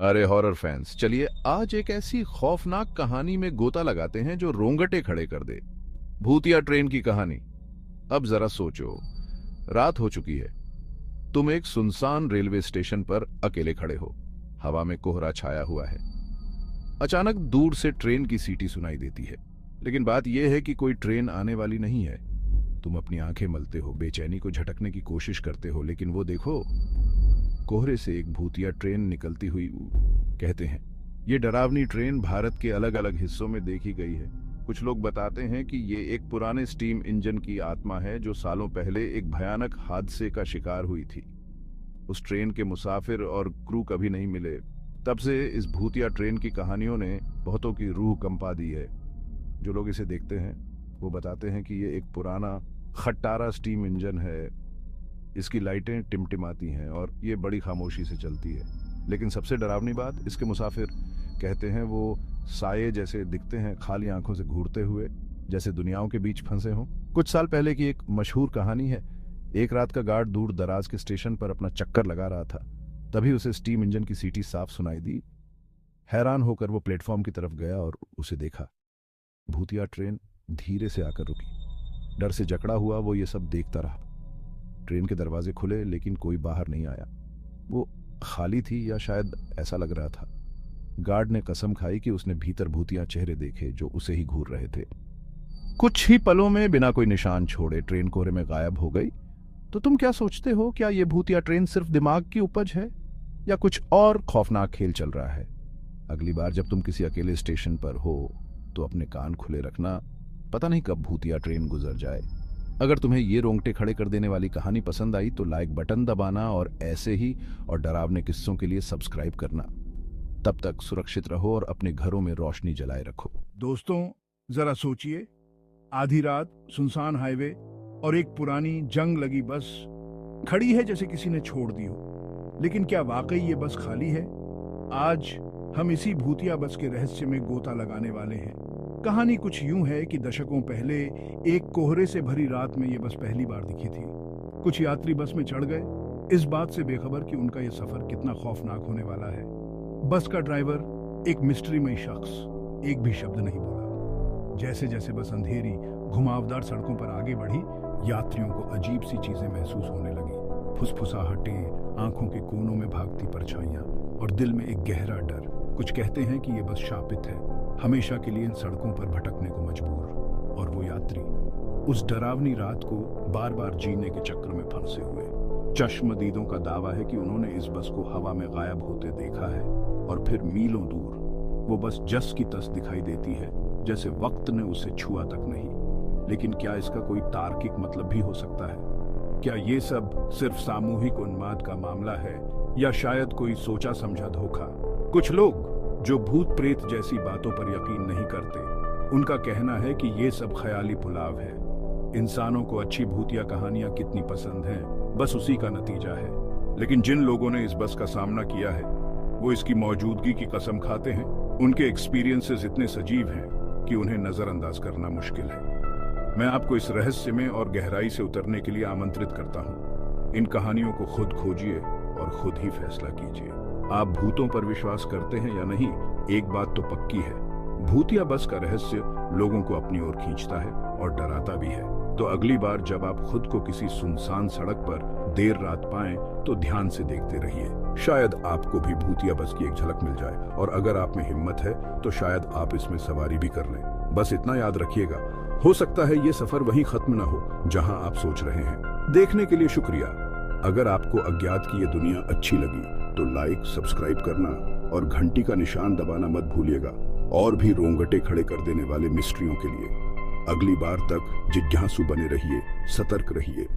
अरे horror fans, चलिए आज एक ऐसी खौफनाक कहानी में गोता लगाते हैं जो रोंगटे खड़े कर दे। भूतिया ट्रेन की कहानी। अब जरा सोचो, रात हो चुकी है, तुम एक सुनसान रेलवे स्टेशन पर अकेले खड़े हो। हवा में कोहरा छाया हुआ है। अचानक दूर से ट्रेन की सीटी सुनाई देती है, लेकिन बात यह है कि कोई ट्रेन आने वाली नहीं है। तुम अपनी आंखें मलते हो, बेचैनी को झटकने की कोशिश करते हो, लेकिन वो देखो, कोहरे से एक भूतिया ट्रेन निकलती हुई। कहते हैं ये डरावनी ट्रेन भारत के अलग अलग हिस्सों में देखी गई है। कुछ लोग बताते हैं कि ये एक पुराने स्टीम इंजन की आत्मा है जो सालों पहले एक भयानक हादसे का शिकार हुई थी। उस ट्रेन के मुसाफिर और क्रू कभी नहीं मिले। तब से इस भूतिया ट्रेन की कहानियों ने बहुतों की रूह कंपा दी है। जो लोग इसे देखते हैं वो बताते हैं कि ये एक पुराना खट्टारा स्टीम इंजन है। इसकी लाइटें टिमटिमाती हैं और ये बड़ी खामोशी से चलती है। लेकिन सबसे डरावनी बात, इसके मुसाफिर कहते हैं वो साये जैसे दिखते हैं, खाली आंखों से घूरते हुए, जैसे दुनियाओं के बीच फंसे हों। कुछ साल पहले की एक मशहूर कहानी है। एक रात का गार्ड दूर दराज के स्टेशन पर अपना चक्कर लगा रहा था। तभी उसे स्टीम इंजन की सीटी साफ सुनाई दी। हैरान होकर वो प्लेटफॉर्म की तरफ गया और उसे देखा। भूतिया ट्रेन धीरे से आकर रुकी। डर से जकड़ा हुआ वो ये सब देखता रहा। ट्रेन के दरवाजे खुले, लेकिन कोई बाहर नहीं आया। वो खाली थी, या शायद ऐसा लग रहा था। गार्ड ने कसम खाई कि उसने भीतर भूतिया चेहरे देखे जो उसे ही घूर रहे थे। कुछ ही पलों में बिना कोई निशान छोड़े ट्रेन कोहरे में गायब हो गई। तो तुम क्या सोचते हो, क्या ये भूतिया ट्रेन सिर्फ दिमाग की उपज है या कुछ और खौफनाक खेल चल रहा है? अगली बार जब तुम किसी अकेले स्टेशन पर हो तो अपने कान खुले रखना, पता नहीं कब भूतिया ट्रेन गुजर जाए। अगर तुम्हें ये रोंगटे खड़े कर देने वाली कहानी पसंद आई तो लाइक बटन दबाना और ऐसे ही और डरावने किस्सों के लिए सब्सक्राइब करना। तब तक सुरक्षित रहो और अपने घरों में रोशनी जलाए रखो। दोस्तों, जरा सोचिए, आधी रात, सुनसान हाईवे और एक पुरानी जंग लगी बस खड़ी है जैसे किसी ने छोड़ दी हो। लेकिन क्या वाकई ये बस खाली है? आज हम इसी भूतिया बस के रहस्य में गोता लगाने वाले हैं। कहानी कुछ यूं है कि दशकों पहले एक कोहरे से भरी रात में ये बस पहली बार दिखी थी। कुछ यात्री बस में चढ़ गए, इस बात से बेखबर कि उनका यह सफर कितना खौफनाक होने वाला है। बस का ड्राइवर, एक मिस्ट्रीमय शख्स, एक भी शब्द नहीं बोला। जैसे जैसे बस अंधेरी घुमावदार सड़कों पर आगे बढ़ी, यात्रियों को अजीब सी चीजें महसूस होने लगी। फुसफुसाहटें, आंखों के कोनों में भागती परछाइयां और दिल में एक गहरा डर। कुछ कहते हैं कि यह बस शापित है, हमेशा के लिए इन सड़कों पर भटकने को मजबूर। और वो यात्री उस डरावनी रात को बार बार जीने के चक्र में फंसे हुए। चश्मदीदों का दावा है कि उन्होंने इस बस को हवा में गायब होते देखा है और फिर मीलों दूर वो बस जस की तस दिखाई देती है, जैसे वक्त ने उसे छुआ तक नहीं। लेकिन क्या इसका कोई तार्किक मतलब भी हो सकता है? क्या ये सब सिर्फ सामूहिक उन्माद का मामला है या शायद कोई सोचा समझा धोखा? कुछ लोग जो भूत प्रेत जैसी बातों पर यकीन नहीं करते, उनका कहना है कि ये सब ख्याली पुलाव है। इंसानों को अच्छी भूतिया कहानियां कितनी पसंद हैं, बस उसी का नतीजा है। लेकिन जिन लोगों ने इस बस का सामना किया है वो इसकी मौजूदगी की कसम खाते हैं। उनके एक्सपीरियंसेस इतने सजीव हैं कि उन्हें नजरअंदाज करना मुश्किल है। मैं आपको इस रहस्य में और गहराई से उतरने के लिए आमंत्रित करता हूँ। इन कहानियों को खुद खोजिए और खुद ही फैसला कीजिए। आप भूतों पर विश्वास करते हैं या नहीं? एक बात तो पक्की है, भूतिया बस का रहस्य लोगों को अपनी ओर खींचता है और डराता भी है। तो अगली बार जब आप खुद को किसी सुनसान सड़क पर देर रात पाएं तो ध्यान से देखते रहिए। शायद आपको भी भूतिया बस की एक झलक मिल जाए, और अगर आप में हिम्मत है तो शायद आप इसमें सवारी भी कर लें। बस इतना याद रखिएगा, हो सकता है ये सफर वहीं खत्म न हो जहां आप सोच रहे हैं। देखने के लिए शुक्रिया। अगर आपको अज्ञात की ये दुनिया अच्छी लगी तो लाइक, सब्सक्राइब करना और घंटी का निशान दबाना मत भूलिएगा, और भी रोंगटे खड़े कर देने वाले मिस्ट्रियों के लिए। अगली बार तक जिज्ञासु बने रहिए, सतर्क रहिए।